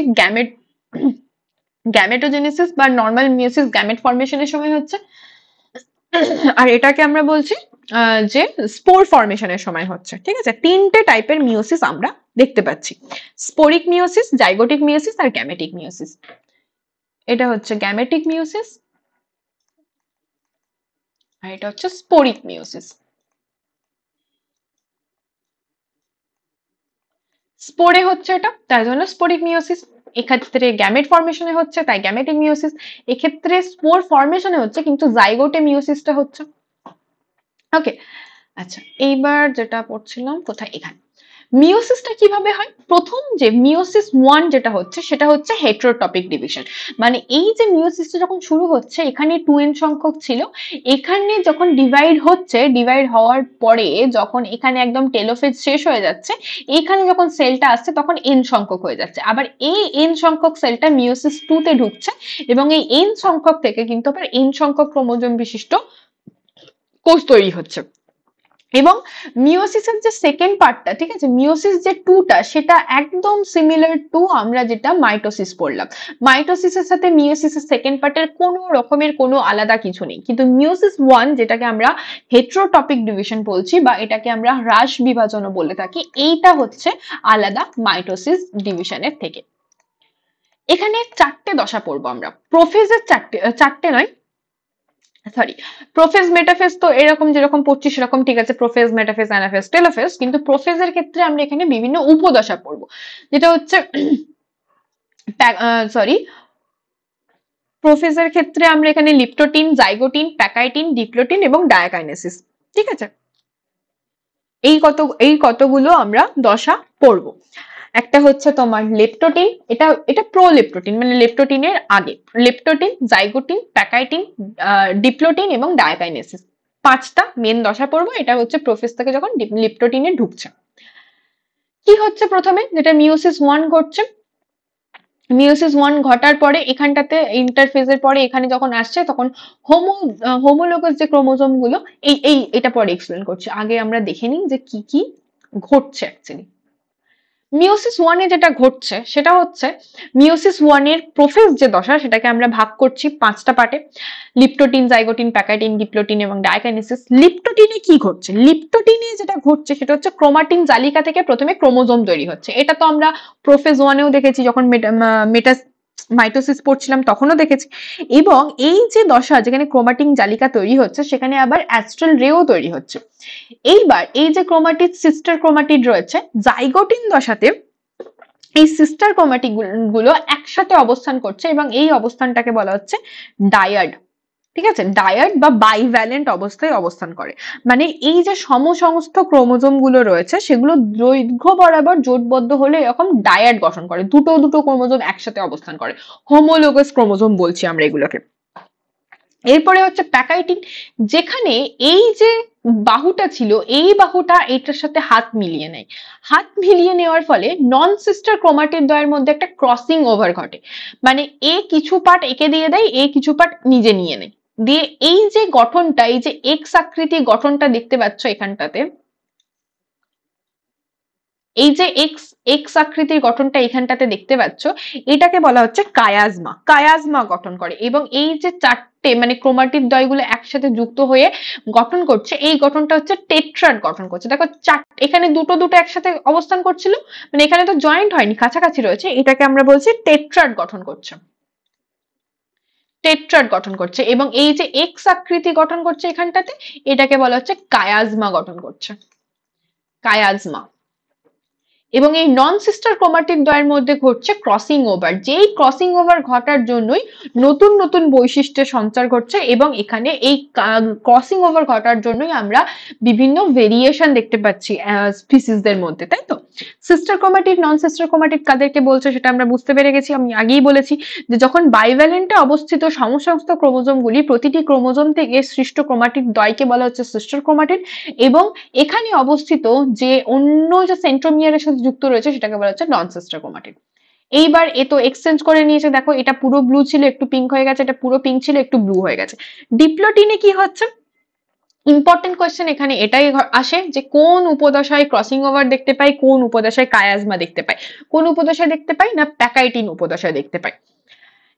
গ্যামেটোজেনেসিস বা নর্মাল মিওসিস গ্যামেট ফর্মেশনের সময় হচ্ছে, আর এটাকে আমরা বলছি যে স্পোর ফর্মেশনের সময় হচ্ছে। ঠিক আছে, তিনটে টাইপের মিওসিস আমরা দেখতে পাচ্ছি, স্পোরিক মিওসিস, জাইগোটিক মিওসিস আর গ্যামেটিক মিওসিস। এটা হচ্ছে গ্যামেটিক মিওসিস আর এটা হচ্ছে স্পোরিক মিওসিস। স্পোরে হচ্ছে এটা, তার জন্য স্পোরিক মিওসিস। এক্ষেত্রে গ্যামেট ফর্মেশনে হচ্ছে, তাই গ্যামেটিক মিওসিস। এক্ষেত্রে স্পোর ফর্মেশনে হচ্ছে কিন্তু জাইগোটে মিওসিসটা হচ্ছে। ওকে, আচ্ছা এইবার যেটা পড়ছিলাম কোথায়, এখানে মিওসিসটা কিভাবে হয়। প্রথম যে মিওসিস 1 যেটা হচ্ছে সেটা হচ্ছে হেটারোটপিক ডিভিশন, মানে এই যে মিওসিসটা যখন শুরু হচ্ছে এখানে 2n সংখ্যক ছিল, এখানে যখন ডিভাইড হচ্ছে, ডিভাইড হওয়ার পরে যখন এখানে একদম টেলোফেজ শেষ হয়ে যাচ্ছে, এখানে যখন সেলটা আসছে তখন n সংখ্যক হয়ে যাচ্ছে, আবার এই n সংখ্যক সেলটা মিওসিস 2 তে ঢুকছে, এবং এই n সংখ্যক থেকে কিন্তু আবার n সংখ্যক ক্রোমোজোম বিশিষ্ট কোষ তৈরি হচ্ছে। এবং মিওসিসের যে সেকেন্ড পার্টটা, ঠিক আছে, মিওসিস যে 2টা সেটা একদম সিমিলার টু আমরা যেটা মাইটোসিস পড়লাম। মাইটোসিসের সাথে মিওসিসের সেকেন্ড পার্টের কোনো রকমের কোনো আলাদা কিছু নেই, কিন্তু মিওসিস 1 যেটাকে আমরা হেটারোটপিক ডিভিশন বলছি বা এটাকে আমরা হ্রাস বিভাজনও বলে থাকি, এইটা হচ্ছে আলাদা মাইটোসিস ডিভিশনের থেকে। এখানে চারটে দশা পড়বো আমরা, প্রোফেজের চারটে নয়, সরি, প্রোফেজ মেটাফেজ তো এরকম যেরকম পড়ছি সেরকম ঠিক আছে, প্রোফেজ মেটাফেজ অ্যানাফেজ টেলোফেজ, কিন্তু প্রোফেজের ক্ষেত্রে আমরা এখানে বিভিন্ন উপদশা পড়বো, যেটা হচ্ছে সরি, প্রোফেজের ক্ষেত্রে আমরা এখানে লিপ্টোটিন, জাইগোটিন, প্যাকাইটিন, ডিপ্লোটিন এবং ডায়াকাইনেসিস, ঠিক আছে, এই কতগুলো আমরা দশা পড়বো। একটা হচ্ছে তোমার লেপ্টোটিন, এটা প্রোলেপ্টোটিন মানে লেপ্টোটিনের আগে, লেপ্টোটিন, জাইগোটিন, প্যাকাইটিন, ডিপ্লোটিন এবং ডায়াকাইনেসিস, পাঁচটা মেন দশা পড়বো। এটা হচ্ছে প্রোফেজ থেকে যখন লেপ্টোটিনে ঢুকছে। কি হচ্ছে প্রথমে, যেটা মিওসিস 1 ঘটছে, মিওসিস 1 ঘটার পরে এখানটাতে ইন্টারফেজের পরে এখানে যখন আসছে তখন হোমোলোগাস যে ক্রোমোজোম গুলো এটা পরে এক্সপ্লেন করছি, আগে আমরা দেখে নিই যে কি কি ঘটছে অ্যাকচুয়ালি। মিওসিস ওয়ানে যেটা ঘটছে সেটা হচ্ছে মিওসিস ওয়ানের প্রোফেজ যে দশা সেটাকে আমরা ভাগ করছি 5টা পার্টে, লিপ্টোটিন, জাইগোটিন, প্যাকাইটিন, ডিপ্লোটিন এবং ডায়াকাইনেসিস। লিপ্টোটিনে কি ঘটছে? লিপ্টোটিনে যেটা ঘটছে সেটা হচ্ছে ক্রোমাটিন জালিকা থেকে প্রথমে ক্রোমোজোম তৈরি হচ্ছে। এটা তো আমরা প্রোফেজ ওয়ানেও দেখেছি, যখন মাইটোসিস পড়ছিলাম তখনও দেখেছি। এবং এই যে দশা যেখানে ক্রোমাটিন জালিকা তৈরি হচ্ছে সেখানে আবার অ্যাস্ট্রাল রেও তৈরি হচ্ছে। এইবার এই যে ক্রোমাটিড সিস্টার ক্রোমাটিড রয়েছে, জাইগোটিন দশাতে এই সিস্টার ক্রোমাটিড গুলো একসাথে অবস্থান করছে এবং এই অবস্থানটাকে বলা হচ্ছে ডায়াড। ঠিক আছে, ডায়াড বা বাইভ্যালেন্ট অবস্থায় অবস্থান করে। মানে এই যে সমস্ত ক্রোমোজোম গুলো রয়েছে সেগুলো দৈর্ঘ্য বরাবর জোটবদ্ধ হলে এরকম ডায়াড গঠন করে, দুটো দুটো ক্রোমোজোম একসাথে অবস্থান করে, হোমোলোগাস ক্রোমোজোম বলছি আমরা এগুলোকে। এরপরে হচ্ছে প্যাকাইটিন, যেখানে এই যে বাহুটা ছিল এই বাহুটা এটার সাথে হাত মিলিয়ে নেয়। হাত মিলিয়ে নেওয়ার ফলে নন সিস্টার ক্রোমাটিড দ্বয়ের মধ্যে একটা ক্রসিং ওভার ঘটে, মানে এ কিছু পার্ট একে দিয়ে দেয়, এ কিছু পার্ট নিজে নিয়ে নেয়, দিয়ে এই যে গঠনটা, এই যে এক্স আকৃতি গঠনটা দেখতে পাচ্ছ এখানটাতে, এই যে এক্স এক্স আকৃতির গঠনটা এখানটাতে দেখতে পাচ্ছ, এটাকে বলা হচ্ছে কায়াজমা। কায়াজমা গঠন করে এবং এই যে চারটে মানে ক্রোমাটিড দ্বয়গুলো একসাথে যুক্ত হয়ে গঠন করছে, এই গঠনটা হচ্ছে টেট্রাড গঠন করছে। দেখো এখানে দুটো দুটো একসাথে অবস্থান করছিল, মানে এখানে তো জয়েন্ট হয়নি, কাছাকাছি রয়েছে, এটাকে আমরা বলছি টেট্রাড গঠন করছে। টেট্রাড গঠন করছে এবং এই যে এক্স আকৃতি গঠন করছে এখানটাতে, এটাকে বলা হচ্ছে কায়াজমা গঠন করছে, কায়াজমা। এবং এই নন সিস্টার ক্রোমাটিড দ্বয়ের মধ্যে ঘটছে ক্রসিং ওভার, যেই ক্রসিং ওভার ঘটার জন্যই নতুন নতুন বৈশিষ্ট্যের সঞ্চার ঘটছে এবং এখানে এই ক্রসিং ওভার ঘটার জন্যই আমরা বিভিন্ন ভেরিয়েশন দেখতে পাচ্ছি স্পিসিসদের মধ্যে, তাই তো? সিস্টার ক্রোমাটিড, নন সিস্টার ক্রোমাটিড কাদেরকে বলছে সেটা আমরা বুঝতে পেরে গেছি। আমি আগেই বলেছি যে যখন বাইভ্যালেন্টে অবস্থিত সমস্ত ক্রোমোজোমগুলি, প্রতিটি ক্রোমোজোম থেকে সৃষ্ট ক্রোমাটিড দ্বয়কে বলা হচ্ছে সিস্টার ক্রোমাটিড, এবং এখানে অবস্থিত যে অন্য যে সেন্ট্রোমিয়ারের সাথে যুক্ত রয়েছে সেটাকে বলা হচ্ছে নন সিস্টার ক্রোমাটিড। এইবার এ তো এক্সচেঞ্জ করে নিয়েছে, দেখো এটা পুরো ব্লু ছিল একটু পিঙ্ক হয়ে গেছে, এটা পুরো পিঙ্ক ছিল একটু ব্লু হয়ে গেছে। ডিপ্লোটিনে কি হচ্ছে? ইম্পর্টেন্ট কোয়েশ্চেন এখানে এটাই আসে যে কোন উপদশায় ক্রসিং ওভার দেখতে পাই, কোন উপদশায় কায়াজমা দেখতে পাই। কোন উপদশায় দেখতে পাই না, প্যাকাইটিন উপদশায় দেখতে পাই।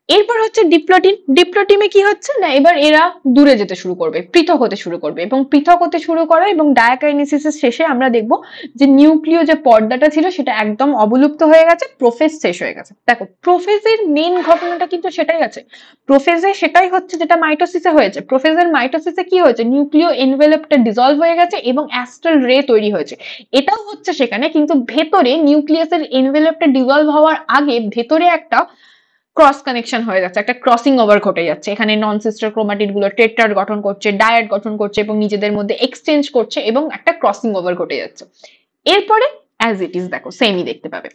এরপর হচ্ছে ডিপ্লোটিন। ডিপ্লোটিমে কি হচ্ছে না, এবার এরা দূরে যেতে শুরু করবে, পৃথক হতে শুরু করবে, এবং পৃথক হতে শুরু করা এবং ডায়াকাইনেসিসের শেষে আমরা দেখব যে নিউক্লিয় যে পর্দাটা ছিল সেটা একদম অবলুপ্ত হয়ে গেছে, প্রোফেজ শেষ হয়ে গেছে। দেখো প্রোফেজের মেন ঘটনাটা কিন্তু সেটাই আছে, প্রোফেজে সেটাই হচ্ছে যেটা মাইটোসিসে হয়েছে। প্রোফেজের মাইটোসিসে কি হয়েছে, নিউক্লিয় এনভেলপটা ডিজলভ হয়ে গেছে এবং অ্যাস্ট্রাল রে তৈরি হয়েছে, এটাও হচ্ছে সেখানে। কিন্তু ভেতরে নিউক্লিয়াসের এনভেলপটা ডিজলভ হওয়ার আগে ভেতরে একটা ক্রস কানেকশন হয়ে যাচ্ছে, একটা ক্রসিং ওভার ঘটে যাচ্ছে। এখানে নন সিস্টার ক্রোমাটিড গুলো টেট্রাড গঠন করছে, ডায়াড গঠন করছে এবং নিজেদের মধ্যে এক্সচেঞ্জ করছে এবং একটা ক্রসিং ওভার ঘটে যাচ্ছে। এরপরে অ্যাজ ইট ইজ দেখো সেমই দেখতে পাবে।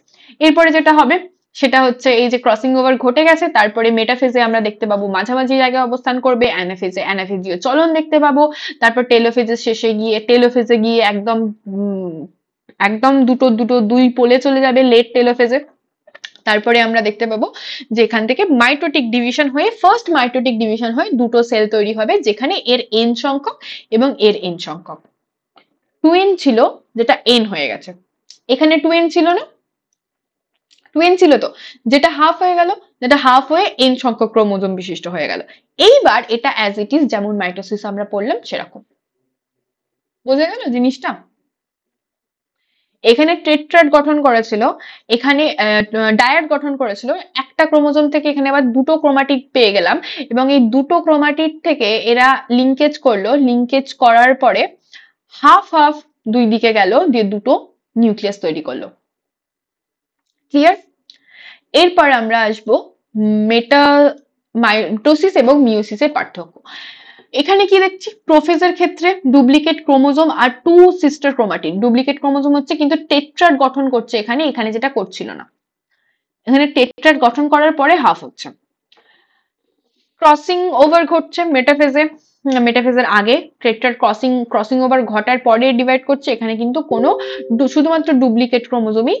এরপরে যেটা হবে সেটা হচ্ছে এই যে ক্রসিং ওভার ঘটে গেছে, তারপরে মেটাফেজে আমরা দেখতে পাবো মাঝামাঝি জায়গায় অবস্থান করবে, অ্যানাফেজে অ্যানাফেজীয় চলন দেখতে পাবো, তারপর টেলোফেজের শেষে গিয়ে টেলোফেজে গিয়ে একদম একদম দুটো দুটো দুই পোলে চলে যাবে লেট টেলোফেজে। তারপরে আমরা দেখতে পাবো যে এখান থেকে মাইটোটিক ডিভিশন হয়ে, ফার্স্ট মাইটোটিক ডিভিশন হয়ে দুটো সেল তৈরি হবে যেখানে এর এন সংখ্যক এবং এর এন সংখ্যক। 2n ছিল যেটা n হয়ে গেছে, এখানে 2n ছিল না, 2n ছিল তো, যেটা হাফ হয়ে গেল, যেটা হাফ হয়ে n সংখ্যক ক্রোমোজোম বিশিষ্ট হয়ে গেল। এইবার এটা অ্যাজ ইট ইজ যেমন মাইটোসিস আমরা পড়লাম সেরকম। বোঝা গেল জিনিসটা? এখানে টেট্রাড গঠন করেছিল, এখানে ডায়াড গঠন করেছিল, একটা ক্রোমোজোম থেকে এখানে আবার দুটো ক্রোমাটিড পেয়ে গেলাম এবং এই দুটো ক্রোমাটিড থেকে এরা লিঙ্কেজ করলো, লিঙ্কেজ করার পরে হাফ হাফ দুই দিকে গেল, দিয়ে দুটো নিউক্লিয়াস তৈরি করলো। ক্লিয়ার? এরপর আমরা আসবো মাইটোসিস এবং মিওসিসের পার্থক্য। এখানে কি দেখছি, প্রোফেজের ক্ষেত্রে ডুপ্লিকেট ক্রোমোজোম আর two sister chromatid. Duplicate chromosome হচ্ছে কিন্তু টেট্রাড গঠন করছে এখানে, এখানে যেটা করছিল না, এখানে টেট্রাড গঠন করার পরে হাফ হচ্ছে। ক্রসিং ওভার ঘটছে মেটাফেজে, মেটাফেজের আগে টেট্রাড ক্রসিং ওভার ঘটার পরে ডিভাইড করছে, এখানে কিন্তু কোনো শুধুমাত্র ডুপ্লিকেট ক্রোমোজোমই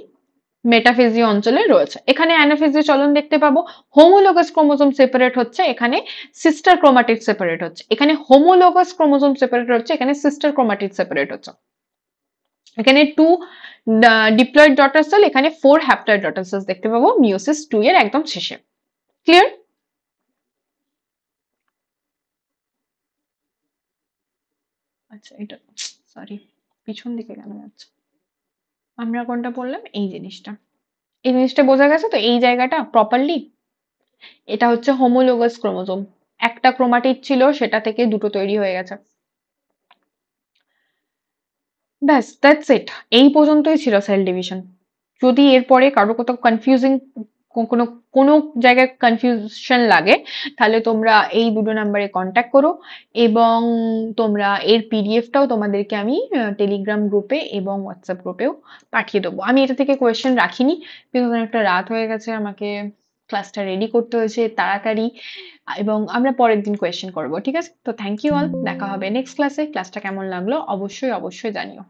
মেটাফেজিও অঞ্চলে রয়েছে। এখানে অ্যানাফেজিও চলন দেখতে পাবো। হোমোলোগাস ক্রোমোজোম সেপারেট হচ্ছে, এখানে সিস্টার ক্রোমাটিড সেপারেট হচ্ছে। এখানে হোমোলোগাস ক্রোমোজোম সেপারেট হচ্ছে, এখানে সিস্টার ক্রোমাটিড সেপারেট হচ্ছে। এখানে 2 ডিপ্লয়েড ডটার সেল, এখানে 4 হ্যাপ্লয়েড ডটার সেলস দেখতে পাবো মিওসিস 2 এর একদম শেষে। ক্লিয়ার? আচ্ছা, এটা সরি, পিছন দিকে কেন যাচ্ছে? আমরা কোনটা বললাম? এই জিনিসটা। এই জিনিসটা বোঝা গেছে তো, এই জায়গাটা প্রপারলি? এটা হচ্ছে হোমোলোগাস ক্রোমোজোম। একটা ক্রোমাটিড ছিল, সেটা থেকে দুটো তৈরি হয়ে গেছে। ব্যাস, দ্যাটস ইট। এই পর্যন্তই ছিল সেল ডিভিশন। যদি এরপরে কারো কোথাও কনফিউজিং কোনো কোনো জায়গায় কনফিউশন লাগে, তাহলে তোমরা এই দুটো নাম্বারে কন্ট্যাক্ট করো, এবং তোমরা এর পিডিএফটাও তোমাদেরকে আমি টেলিগ্রাম গ্রুপে এবং হোয়াটসঅ্যাপ গ্রুপেও পাঠিয়ে দেবো। আমি এটা থেকে কোয়েশ্চেন রাখিনি, কিন্তু একটা রাত হয়ে গেছে, আমাকে ক্লাসটা রেডি করতে হয়েছে তাড়াতাড়ি, এবং আমরা পরের দিন কোয়েশ্চেন করবো। ঠিক আছে? তো থ্যাংক ইউ অল, দেখা হবে নেক্সট ক্লাসে। ক্লাসটা কেমন লাগলো অবশ্যই অবশ্যই জানিও।